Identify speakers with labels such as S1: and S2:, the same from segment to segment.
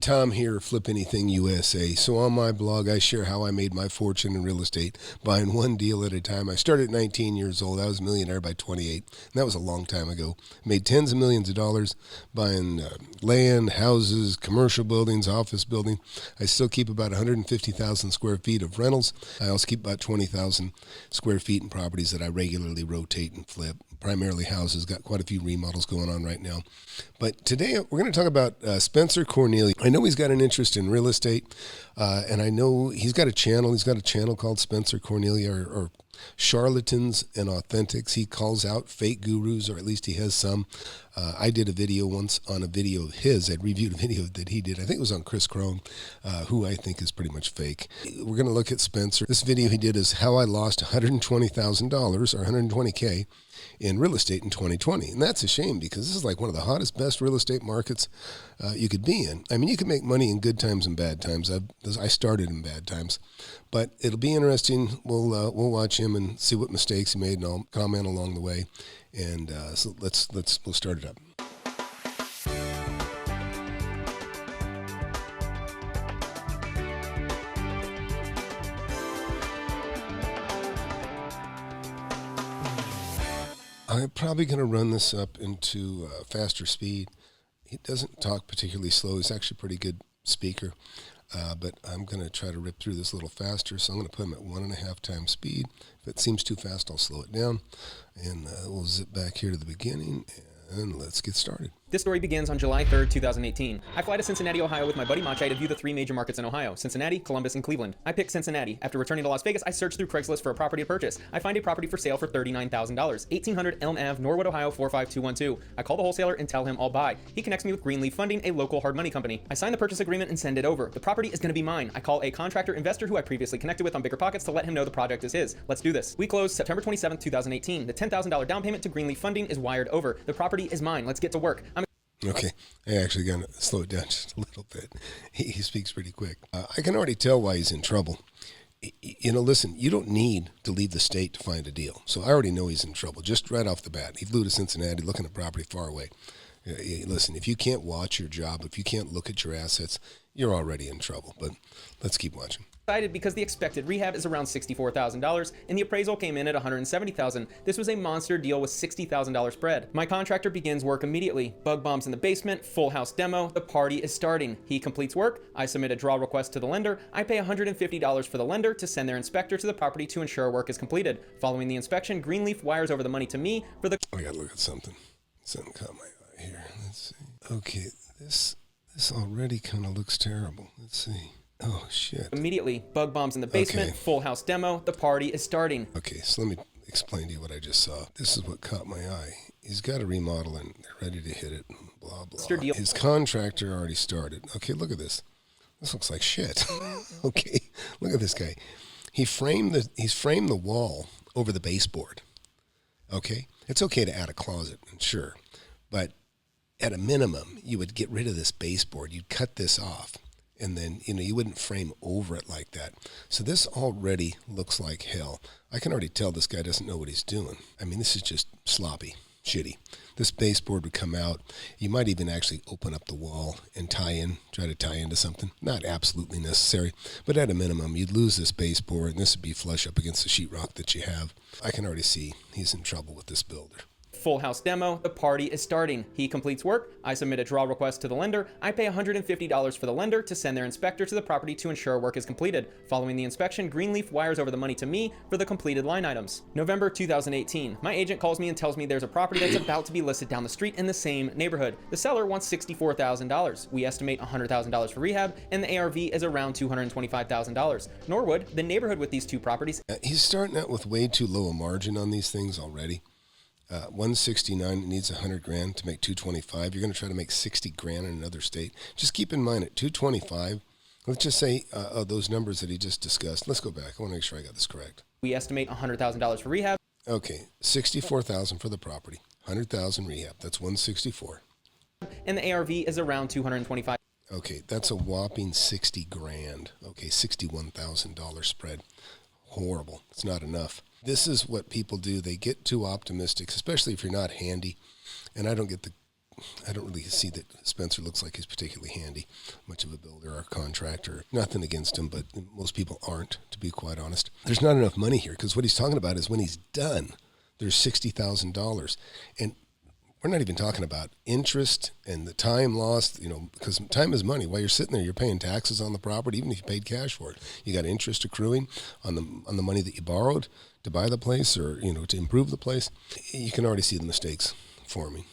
S1: Tom here, FlipAnythingUSA. So on my blog, I share how I made my fortune in real estate, buying one deal at a time. I started at 19 years old. I was a millionaire by 28, and that was a long time ago. Made tens of millions of dollars buying land, houses, commercial buildings, office building. I still keep about 150,000 square feet of rentals. I also keep about 20,000 square feet in properties that I regularly rotate and flip. Primarily houses, got quite a few remodels going on right now. But today we're going to talk about Spencer Cornelia. I know he's got an interest in real estate, and I know he's got a channel. He's got a channel called Spencer Cornelia, or Charlatans and Authentics. He calls out fake gurus, or at least he has some. I did a video once on a video of his. I reviewed a video that he did. I think it was on Chris Crone, who I think is pretty much fake. We're going to look at Spencer. This video he did is how I lost $120,000 or $120K in real estate in 2020. And that's a shame because this is like one of the hottest, best real estate markets you could be in. I mean, you can make money in good times and bad times. I started in bad times. But it'll be interesting. We'll watch him and see what mistakes he made, and I'll comment along the way. And so we'll start it up. I'm probably going to run this up into faster speed. He doesn't talk particularly slow. He's actually a pretty good speaker. But I'm going to try to rip through this a little faster, so I'm going to put him at 1.5 times speed. If it seems too fast, I'll slow it down. And we'll zip back here to the beginning, and let's get started.
S2: This story begins on July 3rd, 2018. I fly to Cincinnati, Ohio with my buddy Machai to view the 3 major markets in Ohio: Cincinnati, Columbus, and Cleveland. I picked Cincinnati. After returning to Las Vegas, I searched through Craigslist for a property to purchase. I find a property for sale for $39,000, 1800 Elm Ave, Norwood, Ohio 45212. I call the wholesaler and tell him I'll buy. He connects me with Greenleaf Funding, a local hard money company. I sign the purchase agreement and send it over. The property is going to be mine. I call a contractor investor who I previously connected with on BiggerPockets to let him know the project is his. Let's do this. We close September 27th, 2018. The $10,000 down payment to Greenleaf Funding is wired over. The property is mine. Let's get to work.
S1: Okay, I actually got to slow it down just a little bit. He speaks pretty quick. I can already tell why he's in trouble. Listen, you don't need to leave the state to find a deal. So I already know he's in trouble, just right off the bat. He flew to Cincinnati looking at property far away. Listen, if you can't watch your job, if you can't look at your assets, you're already in trouble. But let's keep watching.
S2: Because the expected rehab is around $64,000 and the appraisal came in at $170,000. This was a monster deal with $60,000 spread. My contractor begins work immediately. Bug bombs in the basement, full house demo, the party is starting. He completes work, I submit a draw request to the lender, I pay $150 for the lender to send their inspector to the property to ensure work is completed. Following the inspection, Greenleaf wires over the money to me for the...
S1: I gotta look at something. Something caught my eye here. Let's see. Okay, this already kind of looks terrible. Let's see. Oh, shit.
S2: Immediately, bug bombs in the basement, full house demo, the party is starting.
S1: Okay, so let me explain to you what I just saw. This is what caught my eye. He's got a remodel and they're ready to hit it, blah, blah. His contractor already started. Okay, look at this. This looks like shit. Okay, look at this guy. He's framed the wall over the baseboard. Okay? It's okay to add a closet, sure. But at a minimum, you would get rid of this baseboard. You'd cut this off. And then, you wouldn't frame over it like that. So this already looks like hell. I can already tell this guy doesn't know what he's doing. I mean, this is just sloppy, shitty. This baseboard would come out. You might even actually open up the wall and try to tie into something. Not absolutely necessary, but at a minimum, you'd lose this baseboard, and this would be flush up against the sheetrock that you have. I can already see he's in trouble with this builder.
S2: Full house demo, the party is starting. He completes work, I submit a draw request to the lender, I pay $150 for the lender to send their inspector to the property to ensure work is completed. Following the inspection, Greenleaf wires over the money to me for the completed line items. November 2018, my agent calls me and tells me there's a property that's about to be listed down the street in the same neighborhood. The seller wants $64,000. We estimate $100,000 for rehab, and the ARV is around $225,000. Norwood, the neighborhood with these 2 properties.
S1: He's starting out with way too low a margin on these things already. 169 needs $100,000 to make 225. You're going to try to make 60 grand in another state. Just keep in mind at 225. Let's just say those numbers that he just discussed. Let's go back. I want to make sure I got this correct.
S2: We estimate $100,000 for rehab.
S1: Okay, $64,000 for the property, $100,000 rehab. That's $164.
S2: And the ARV is around $225.
S1: Okay, that's a whopping 60 grand. Okay, $61,000 spread. Horrible. It's not enough. This is what people do. They get too optimistic, especially if you're not handy. And I don't get the I don't really see that Spencer looks like he's particularly handy, much of a builder or contractor. Nothing against him, but most people aren't, to be quite honest. There's not enough money here, because what he's talking about is when he's done, there's $60,000. And we're not even talking about interest and the time lost, because time is money. While you're sitting there, you're paying taxes on the property, even if you paid cash for it. You got interest accruing on the money that you borrowed to buy the place or, to improve the place. You can already see the mistakes forming.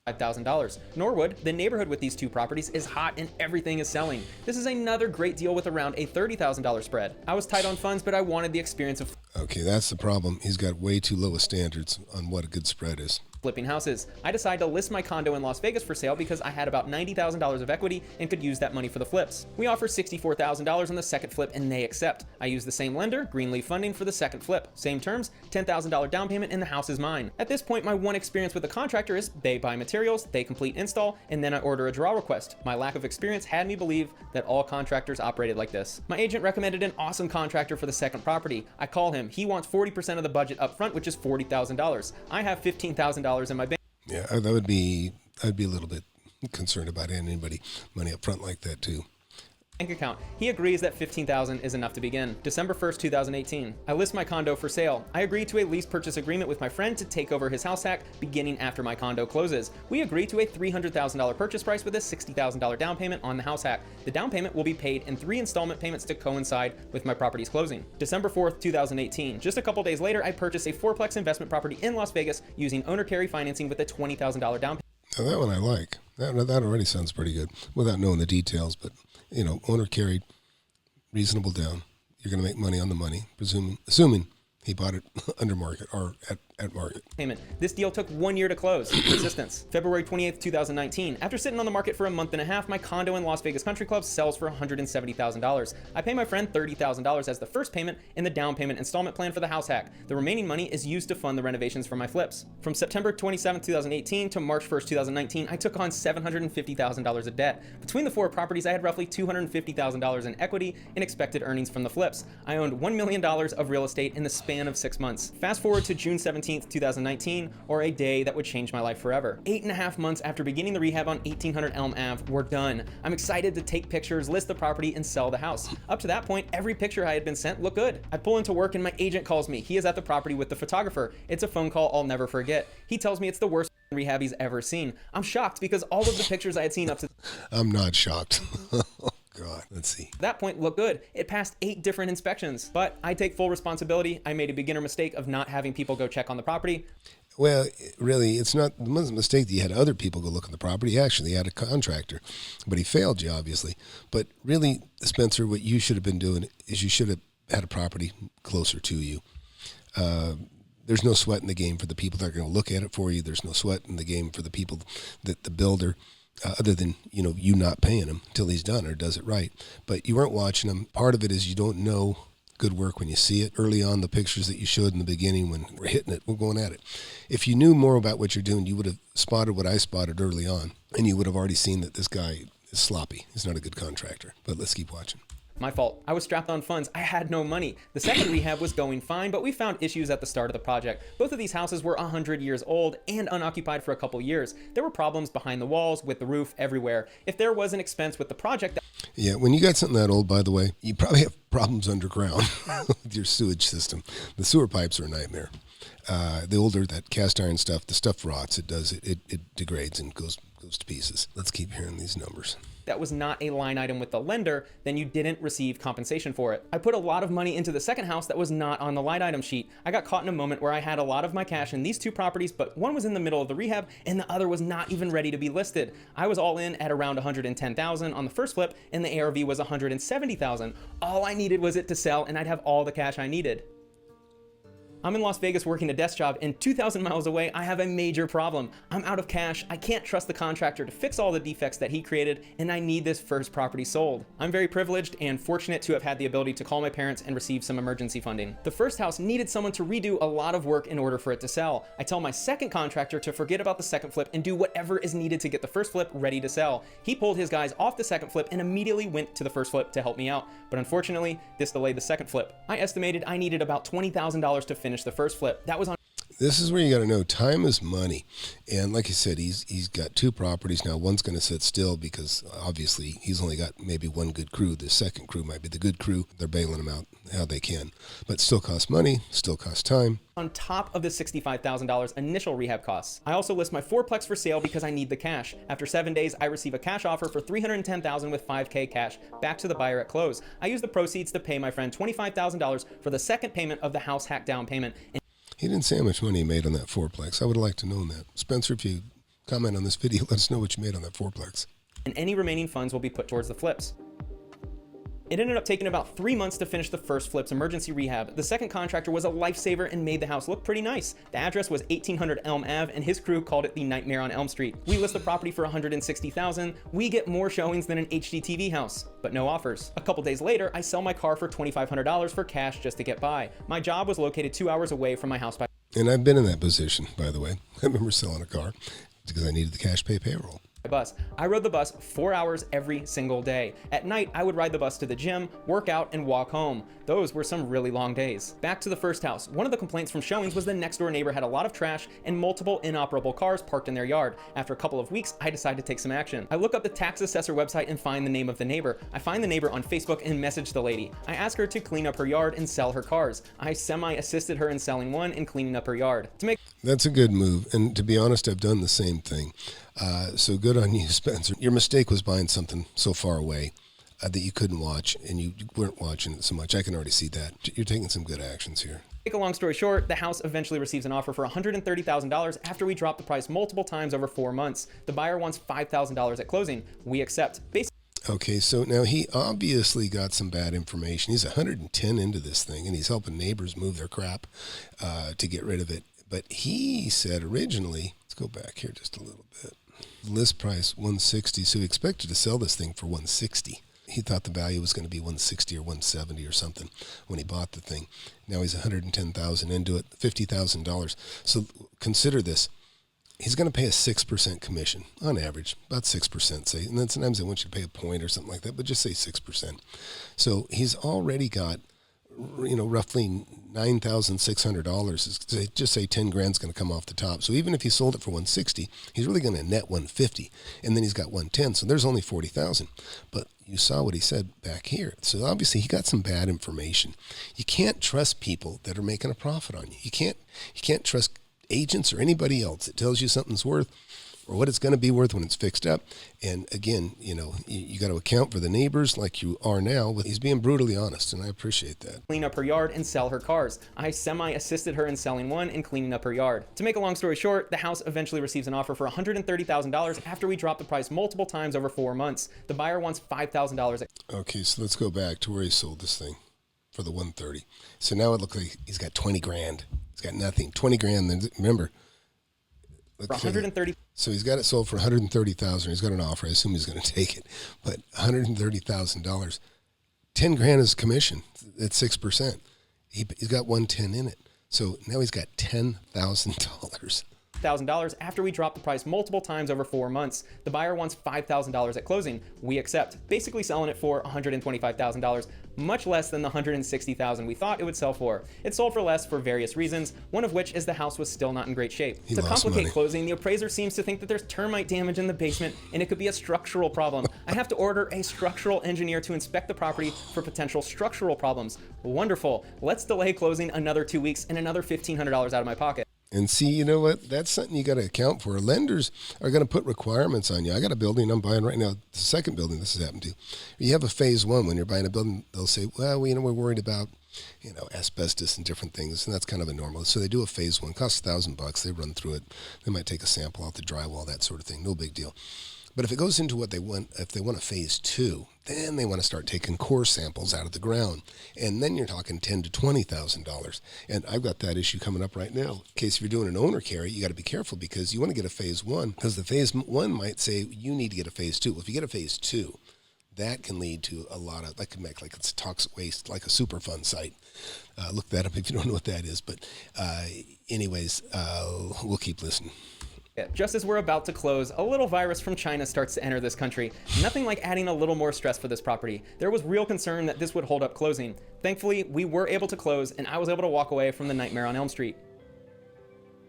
S2: $5,000. Norwood, the neighborhood with these two properties, is hot and everything is selling. This is another great deal with around a $30,000 spread. I was tight on funds, but I wanted the experience of...
S1: Okay, that's the problem. He's got way too low a standards on what a good spread is.
S2: Flipping houses. I decided to list my condo in Las Vegas for sale because I had about $90,000 of equity and could use that money for the flips. We offer $64,000 on the second flip and they accept. I use the same lender, Greenleaf Funding, for the second flip. Same terms, $10,000 down payment, and the house is mine. At this point, my one experience with the contractor is they buy materials, they complete install, and then I order a draw request. My lack of experience had me believe that all contractors operated like this. My agent recommended an awesome contractor for the second property. I call him. He wants 40% of the budget up front, which is $40,000. I have $15,000 in my bank.
S1: Yeah, I'd be a little bit concerned about anybody money up front like that too.
S2: Bank account. He agrees that $15,000 is enough to begin. December 1st, 2018. I list my condo for sale. I agree to a lease purchase agreement with my friend to take over his house hack beginning after my condo closes. We agree to a $300,000 purchase price with a $60,000 down payment on the house hack. The down payment will be paid in 3 installment payments to coincide with my property's closing. December 4th, 2018. Just a couple days later, I purchased a fourplex investment property in Las Vegas using owner carry financing with a $20,000 down payment.
S1: Now that one I like. That already sounds pretty good without knowing the details, but owner carried, reasonable down. You're going to make money on the money, assuming he bought it under market or at market.
S2: Payment. This deal took 1 year to close. Persistence. February 28th, 2019. After sitting on the market for a month and a half, my condo in Las Vegas Country Club sells for $170,000. I pay my friend $30,000 as the first payment in the down payment installment plan for the house hack. The remaining money is used to fund the renovations for my flips. From September 27th, 2018 to March 1st, 2019, I took on $750,000 of debt. Between the 4 properties, I had roughly $250,000 in equity and expected earnings from the flips. I owned $1 million of real estate in the span of 6 months. Fast forward to June 17th, 2019, or a day that would change my life forever. 8.5 months after beginning the rehab on 1800 Elm Ave, we're done. I'm excited to take pictures, list the property, and sell the house. Up to that point, every picture I had been sent looked good. I pull into work and my agent calls me. He is at the property with the photographer. It's a phone call I'll never forget. He tells me it's the worst rehab he's ever seen. I'm shocked because all of the pictures I had seen up to...
S1: I'm not shocked. God, let's see.
S2: That point looked good. It passed 8 different inspections, but I take full responsibility. I made a beginner mistake of not having people go check on the property.
S1: Well, really, it's not the mistake that you had other people go look at the property. Actually, he had a contractor, but he failed you, obviously. But really, Spencer, what you should have been doing is you should have had a property closer to you. There's no sweat in the game for the people that are going to look at it for you. There's no sweat in the game for the people that the builder, other than, you not paying him until he's done or does it right. But you weren't watching him. Part of it is you don't know good work when you see it early on, the pictures that you showed in the beginning when we're hitting it, we're going at it. If you knew more about what you're doing, you would have spotted what I spotted early on, and you would have already seen that this guy is sloppy. He's not a good contractor. But let's keep watching.
S2: My fault. I was strapped on funds. I had no money. The second rehab was going fine, but we found issues at the start of the project. Both of these houses were 100 years old and unoccupied for a couple years. There were problems behind the walls, with the roof, everywhere. If there was an expense with the project...
S1: Yeah, when you got something that old, by the way, you probably have problems underground with your sewage system. The sewer pipes are a nightmare. The older that cast iron stuff, the stuff rots. It degrades and goes to pieces. Let's keep hearing these numbers.
S2: That was not a line item with the lender, then you didn't receive compensation for it. I put a lot of money into the second house that was not on the line item sheet. I got caught in a moment where I had a lot of my cash in these 2 properties, but one was in the middle of the rehab and the other was not even ready to be listed. I was all in at around $110,000 on the first flip and the ARV was $170,000. All I needed was it to sell and I'd have all the cash I needed. I'm in Las Vegas working a desk job, and 2,000 miles away, I have a major problem. I'm out of cash, I can't trust the contractor to fix all the defects that he created, and I need this first property sold. I'm very privileged and fortunate to have had the ability to call my parents and receive some emergency funding. The first house needed someone to redo a lot of work in order for it to sell. I tell my second contractor to forget about the second flip and do whatever is needed to get the first flip ready to sell. He pulled his guys off the second flip and immediately went to the first flip to help me out, but unfortunately, this delayed the second flip. I estimated I needed about $20,000 to finish the first flip. That was on...
S1: This is where you got to know time is money. And like I said, he's got two properties now. One's going to sit still because obviously he's only got maybe one good crew. The second crew might be the good crew. They're bailing him out how they can. But still costs money, still costs time.
S2: On top of the $65,000 initial rehab costs. I also list my fourplex for sale because I need the cash. After 7 days, I receive a cash offer for $310,000 with $5K cash back to the buyer at close. I use the proceeds to pay my friend $25,000 for the second payment of the house hack down payment.
S1: He didn't say how much money he made on that fourplex. I would have liked to know that. Spencer, if you comment on this video, let us know what you made on that fourplex.
S2: And any remaining funds will be put towards the flips. It ended up taking about 3 months to finish the first flip's emergency rehab. The second contractor was a lifesaver and made the house look pretty nice. The address was 1800 Elm Ave, and his crew called it the Nightmare on Elm Street. We list the property for $160,000. We get more showings than an HGTV house, but no offers. A couple days later, I sell my car for $2,500 for cash just to get by. My job was located 2 hours away from my house by
S1: And I've been in that position, by the way. I remember selling a car because I needed the cash pay payroll.
S2: bus. I rode the bus 4 hours every single day. At night, I would ride the bus to the gym, work out, and walk home. Those were some really long days. Back to the first house. One of the complaints from showings was the next door neighbor had a lot of trash and multiple inoperable cars parked in their yard. After a couple of weeks, I decided to take some action. I look up the tax assessor website and find the name of the neighbor. I find the neighbor on Facebook and message the lady. I ask her to clean up her yard and sell her cars. I semi-assisted her in selling one and cleaning up her yard.
S1: That's a good move, and to be honest, I've done the same thing. So good on you, Spencer. Your mistake was buying something so far away that you couldn't watch, and you weren't watching it so much. I can already see that. You're taking some good actions here.
S2: Make a long story short, the house eventually receives an offer for $130,000 after we drop the price multiple times over 4 months. The buyer wants $5,000 at closing. We accept.
S1: Okay, so now he obviously got some bad information. He's 110 into this thing, and he's helping neighbors move their crap to get rid of it. But he said originally, let's go back here just a little bit. List price 160, so he expected to sell this thing for 160. He thought the value was going to be 160 or 170 or something when he bought the thing. Now he's 110,000 into it, $50,000. So consider this. He's going to pay a 6% commission on average, about 6%, say. And then sometimes they want you to pay a point or something like that, but just say 6%. So he's already got, roughly $9,600. Just say 10 grand's going to come off the top. So even if he sold it for 160, he's really going to net 150, and then he's got 110. So there's only 40,000. But you saw what he said back here. So obviously he got some bad information. You can't trust people that are making a profit on you. You can't trust agents or anybody else that tells you something's worth or what it's going to be worth when it's fixed up. And again, you got to account for the neighbors like you are now. He's being brutally honest, and I appreciate that.
S2: Clean up her yard and sell her cars. I semi-assisted her in selling one and cleaning up her yard. To make a long story short, the house eventually receives an offer for $130,000 after we drop the price multiple times over 4 months. The buyer wants $5,000.
S1: Okay, so let's go back to where he sold this thing for the 130. So now it looks like he's got 20 grand. He's got nothing. 20 grand. Then remember,
S2: for 130.
S1: So he's got it sold for $130,000. He's got an offer. I assume he's going to take it, but $130,000. 10 grand is commission at 6%. He's got 110 in it. So now he's got $10,000.
S2: $1,000 after we drop the price multiple times over 4 months. The buyer wants $5,000 at closing. We accept, basically selling it for $125,000, much less than the $160,000 we thought it would sell for. It sold for less for various reasons, one of which is the house was still not in great shape. To complicate closing, the appraiser seems to think that there's termite damage in the basement and it could be a structural problem. I have to order a structural engineer to inspect the property for potential structural problems. Wonderful. Let's delay closing another 2 weeks and another $1,500 out of my pocket.
S1: And see, you know what? That's something you got to account for. Lenders are going to put requirements on you. I got a building I'm buying right now, the second building this has happened to. You have a phase one when you're buying a building. They'll say, well, we're worried about, asbestos and different things, and that's kind of a normal. So they do a phase one, costs $1,000. They run through it. They might take a sample out the drywall, that sort of thing. No big deal. But if it goes into what they want, if they want a phase two, then they want to start taking core samples out of the ground. And then you're talking $10,000 to $20,000. And I've got that issue coming up right now. In case if you're doing an owner carry, you got to be careful because you want to get a phase one, because the phase one might say you need to get a phase two. Well, if you get a phase two, that can lead to a lot of, that can make like it's toxic waste, like a Superfund site. Look that up if you don't know what that is. But anyways, we'll keep listening.
S2: Just as we're about to close, a little virus from China starts to enter this country. Nothing like adding a little more stress for this property. There was real concern that this would hold up closing. Thankfully, we were able to close, and I was able to walk away from the Nightmare on Elm Street.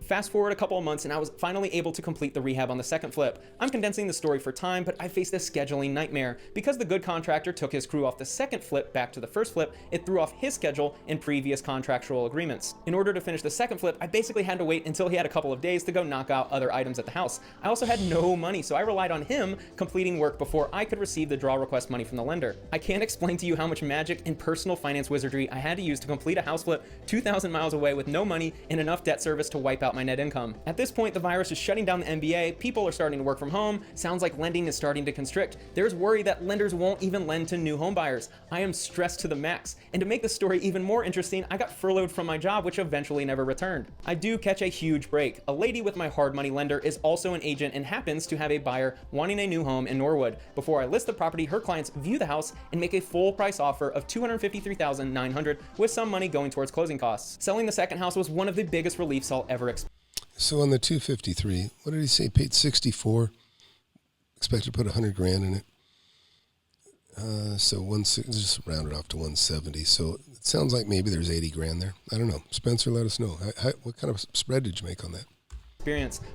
S2: Fast forward a couple of months and I was finally able to complete the rehab on the second flip. I'm condensing the story for time, but I faced a scheduling nightmare. Because the good contractor took his crew off the second flip back to the first flip, it threw off his schedule and previous contractual agreements. In order to finish the second flip, I basically had to wait until he had a couple of days to go knock out other items at the house. I also had no money, so I relied on him completing work before I could receive the draw request money from the lender. I can't explain to you how much magic and personal finance wizardry I had to use to complete a house flip 2,000 miles away with no money and enough debt service to wipe out my net income. At this point, the virus is shutting down the NBA, people are starting to work from home, sounds like lending is starting to constrict. There's worry that lenders won't even lend to new home buyers. I am stressed to the max. And to make the story even more interesting, I got furloughed from my job, which eventually never returned. I do catch a huge break. A lady with my hard money lender is also an agent and happens to have a buyer wanting a new home in Norwood. Before I list the property, her clients view the house and make a full price offer of $253,900 with some money going towards closing costs. Selling the second house was one of the biggest reliefs I'll ever experience.
S1: So on the 253, what did he say? Paid 64. Expected to put 100 grand in it. So just round it off to 170. So it sounds like maybe there's 80 grand there. I don't know. Spencer, let us know. What kind of spread did you make on that?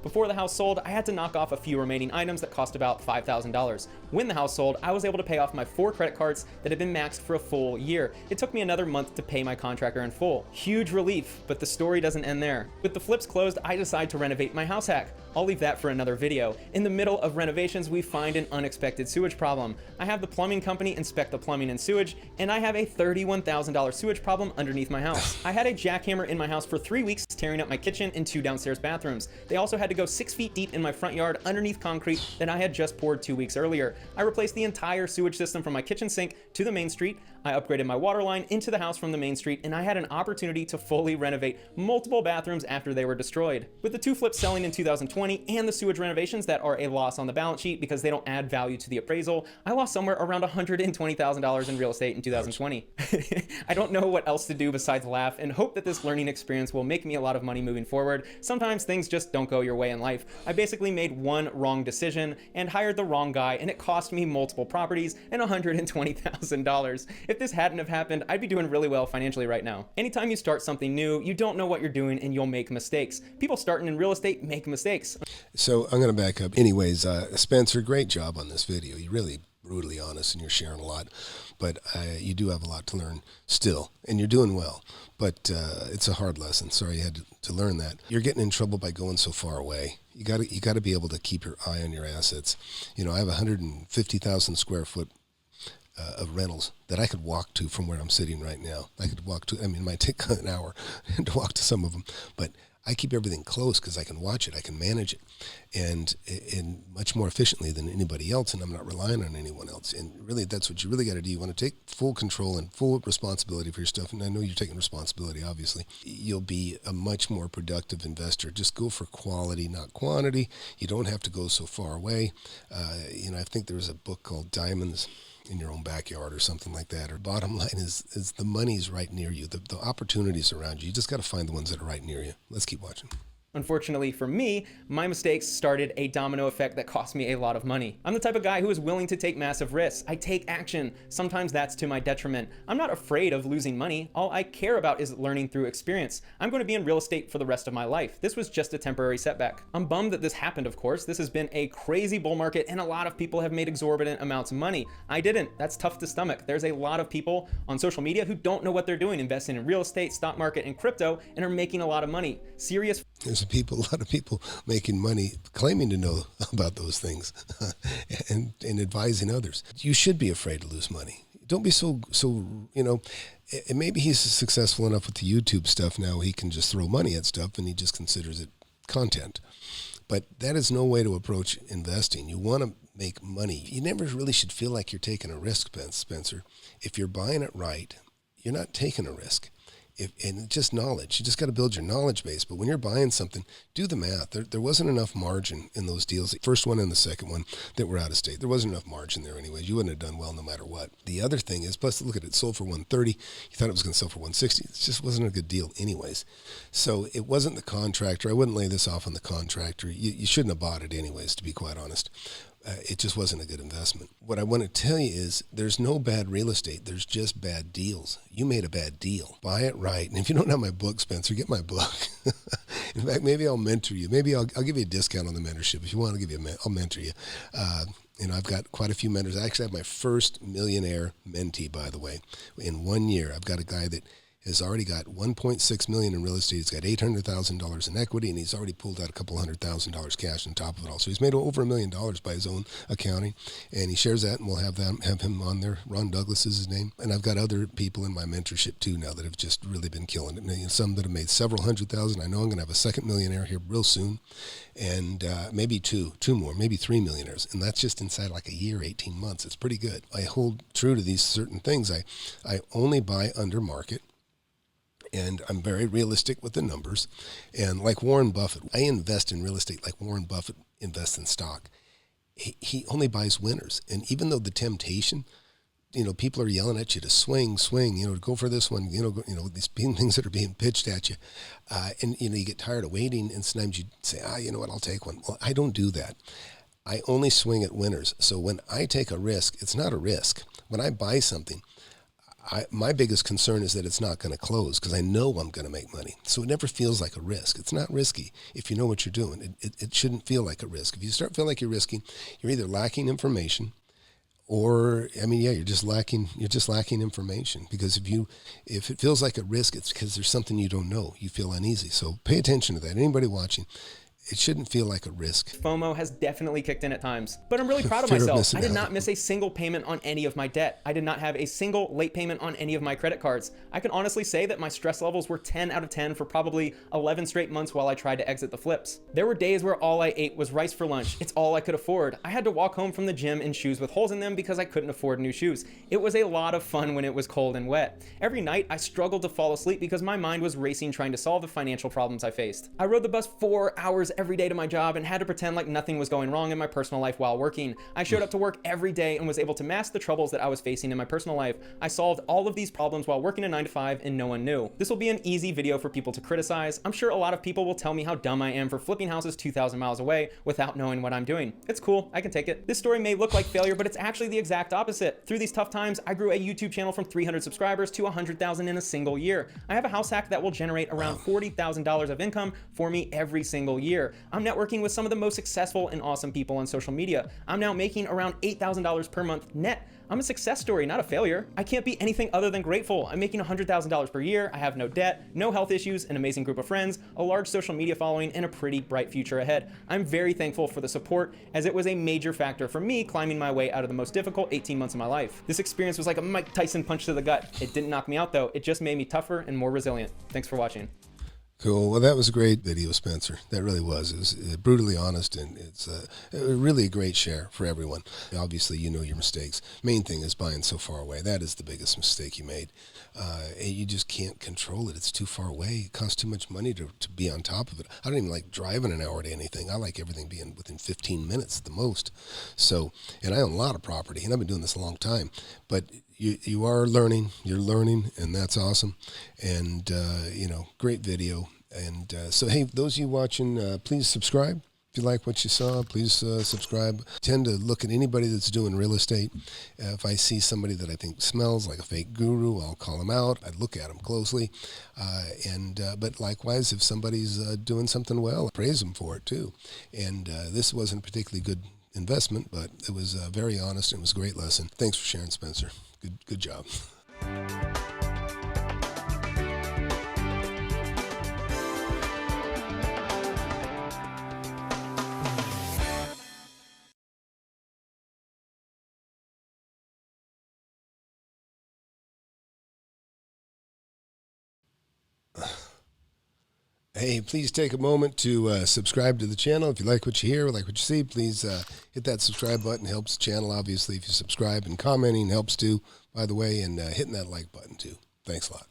S2: Before the house sold, I had to knock off a few remaining items that cost about $5,000. When the house sold, I was able to pay off my 4 credit cards that had been maxed for a full year. It took me another month to pay my contractor in full. Huge relief, but the story doesn't end there. With the flips closed, I decide to renovate my house hack. I'll leave that for another video. In the middle of renovations, we find an unexpected sewage problem. I have the plumbing company inspect the plumbing and sewage, and I have a $31,000 sewage problem underneath my house. I had a jackhammer in my house for 3 weeks, tearing up my kitchen and 2 downstairs bathrooms. They also had to go 6 feet deep in my front yard underneath concrete that I had just poured 2 weeks earlier. I replaced the entire sewage system from my kitchen sink to the main street. I upgraded my water line into the house from the main street, and I had an opportunity to fully renovate multiple bathrooms after they were destroyed. With the 2 flips selling in 2020 and the sewage renovations that are a loss on the balance sheet because they don't add value to the appraisal, I lost somewhere around $120,000 in real estate in 2020. I don't know what else to do besides laugh and hope that this learning experience will make me a lot of money moving forward. Sometimes things just don't go your way in life. I basically made one wrong decision and hired the wrong guy, and it cost me multiple properties and $120,000. If this hadn't have happened, I'd be doing really well financially right now. Anytime you start something new, you don't know what you're doing and you'll make mistakes. People starting in real estate make mistakes.
S1: So I'm going to back up. Anyways, Spencer, great job on this video. You're really brutally honest and you're sharing a lot, but you do have a lot to learn still, and you're doing well. But it's a hard lesson. Sorry you had to learn that. You're getting in trouble by going so far away. You got to be able to keep your eye on your assets. You know, I have 150,000 square foot of rentals that I could walk to from where I'm sitting right now. I could walk to, I mean, it might take an hour to walk to some of them, but I keep everything close because I can watch it, I can manage it, and much more efficiently than anybody else, and I'm not relying on anyone else. And really, that's what you really got to do. You want to take full control and full responsibility for your stuff, and I know you're taking responsibility, obviously. You'll be a much more productive investor. Just go for quality, not quantity. You don't have to go so far away. I think there was a book called Diamonds in Your Own Backyard or something like that. Or bottom line is the money's right near you. The opportunities around you. You just got to find the ones that are right near you. Let's keep watching.
S2: Unfortunately for me, my mistakes started a domino effect that cost me a lot of money. I'm the type of guy who is willing to take massive risks. I take action. Sometimes that's to my detriment. I'm not afraid of losing money. All I care about is learning through experience. I'm going to be in real estate for the rest of my life. This was just a temporary setback. I'm bummed that this happened, of course. This has been a crazy bull market and a lot of people have made exorbitant amounts of money. I didn't. That's tough to stomach. There's a lot of people on social media who don't know what they're doing, investing in real estate, stock market, and crypto, and are making a lot of money.
S1: There's a lot of people making money claiming to know about those things and advising others. You should be afraid to lose money. Don't be so and maybe he's successful enough with the YouTube stuff now he can just throw money at stuff and he just considers it content. But that is no way to approach investing. You want to make money. You never really should feel like you're taking a risk, Spencer. If you're buying it right, you're not taking a risk. And just knowledge. You just got to build your knowledge base. But when you're buying something, do the math. There wasn't enough margin in those deals. The first one and the second one that were out of state. There wasn't enough margin there anyways. You wouldn't have done well no matter what. The other thing is, plus look at it, sold for 130. You thought it was going to sell for 160. It just wasn't a good deal anyways. So it wasn't the contractor. I wouldn't lay this off on the contractor. You shouldn't have bought it anyways, to be quite honest. It just wasn't a good investment. What I want to tell you is there's no bad real estate. There's just bad deals. You made a bad deal. Buy it right. And if you don't have my book, Spencer, get my book. In fact, maybe I'll mentor you. Maybe I'll give you a discount on the mentorship. If you want to give you I'll mentor you. I've got quite a few mentors. I actually have my first millionaire mentee, by the way. In 1 year, I've got a guy that has already got $1.6 million in real estate. He's got $800,000 in equity, and he's already pulled out a couple $100,000 cash on top of it all. So he's made over $1 million by his own accounting, and he shares that, and we'll have him on there. Ron Douglas is his name. And I've got other people in my mentorship too now that have just really been killing it. Some that have made several $100,000. I know I'm going to have a second millionaire here real soon, and maybe two more, maybe 3 millionaires. And that's just inside like a year, 18 months. It's pretty good. I hold true to these certain things. I only buy under market. And I'm very realistic with the numbers. And like Warren Buffett, I invest in real estate like Warren Buffett invests in stock. He only buys winners. And even though the temptation, people are yelling at you to swing, to go for this one, these things that are being pitched at you. And you get tired of waiting, and sometimes you say, you know what, I'll take one. Well, I don't do that. I only swing at winners. So when I take a risk, it's not a risk. When I buy something, my biggest concern is that it's not going to close because I know I'm going to make money. So it never feels like a risk. It's not risky if you know what you're doing. It shouldn't feel like a risk. If you start feeling like you're risking, you're either lacking information or, you're just lacking information. Because if it feels like a risk, it's because there's something you don't know. You feel uneasy. So pay attention to that. Anybody watching, it shouldn't feel like a risk.
S2: FOMO has definitely kicked in at times, but I'm really proud of myself. I did not miss a single payment on any of my debt. I did not have a single late payment on any of my credit cards. I can honestly say that my stress levels were 10 out of 10 for probably 11 straight months while I tried to exit the flips. There were days where all I ate was rice for lunch. It's all I could afford. I had to walk home from the gym in shoes with holes in them because I couldn't afford new shoes. It was a lot of fun when it was cold and wet. Every night I struggled to fall asleep because my mind was racing trying to solve the financial problems I faced. I rode the bus 4 hours every day to my job and had to pretend like nothing was going wrong in my personal life while working. I showed up to work every day and was able to mask the troubles that I was facing in my personal life. I solved all of these problems while working a 9 to 5 and no one knew. This will be an easy video for people to criticize. I'm sure a lot of people will tell me how dumb I am for flipping houses 2,000 miles away without knowing what I'm doing. It's cool, I can take it. This story may look like failure, but it's actually the exact opposite. Through these tough times, I grew a YouTube channel from 300 subscribers to 100,000 in a single year. I have a house hack that will generate around $40,000 of income for me every single year. I'm networking with some of the most successful and awesome people on social media. I'm now making around $8,000 per month net. I'm a success story, not a failure. I can't be anything other than grateful. I'm making $100,000 per year. I have no debt, no health issues, an amazing group of friends, a large social media following, and a pretty bright future ahead. I'm very thankful for the support, as it was a major factor for me climbing my way out of the most difficult 18 months of my life. This experience was like a Mike Tyson punch to the gut. It didn't knock me out though. It just made me tougher and more resilient. Thanks for watching.
S1: Cool. Well, that was a great video, Spencer. That really was. It was brutally honest, and it's really a great share for everyone. Obviously, you know your mistakes. Main thing is buying so far away. That is the biggest mistake you made. You just can't control it. It's too far away. It costs too much money to be on top of it. I don't even like driving an hour to anything. I like everything being within 15 minutes at the most. So, and I own a lot of property, and I've been doing this a long time. But you are learning. You're learning, and that's awesome. And, great video. And so, hey, those of you watching, please subscribe. If you like what you saw, please subscribe. I tend to look at anybody that's doing real estate. If I see somebody that I think smells like a fake guru, I'll call them out. I look at them closely. But likewise, if somebody's doing something well, I praise them for it too. And this wasn't a particularly good investment, but it was very honest and it was a great lesson. Thanks for sharing, Spencer. Good job. Hey, please take a moment to subscribe to the channel. If you like what you hear, like what you see, please hit that subscribe button. It helps the channel, obviously, if you subscribe, and commenting helps too, by the way, and hitting that like button too. Thanks a lot.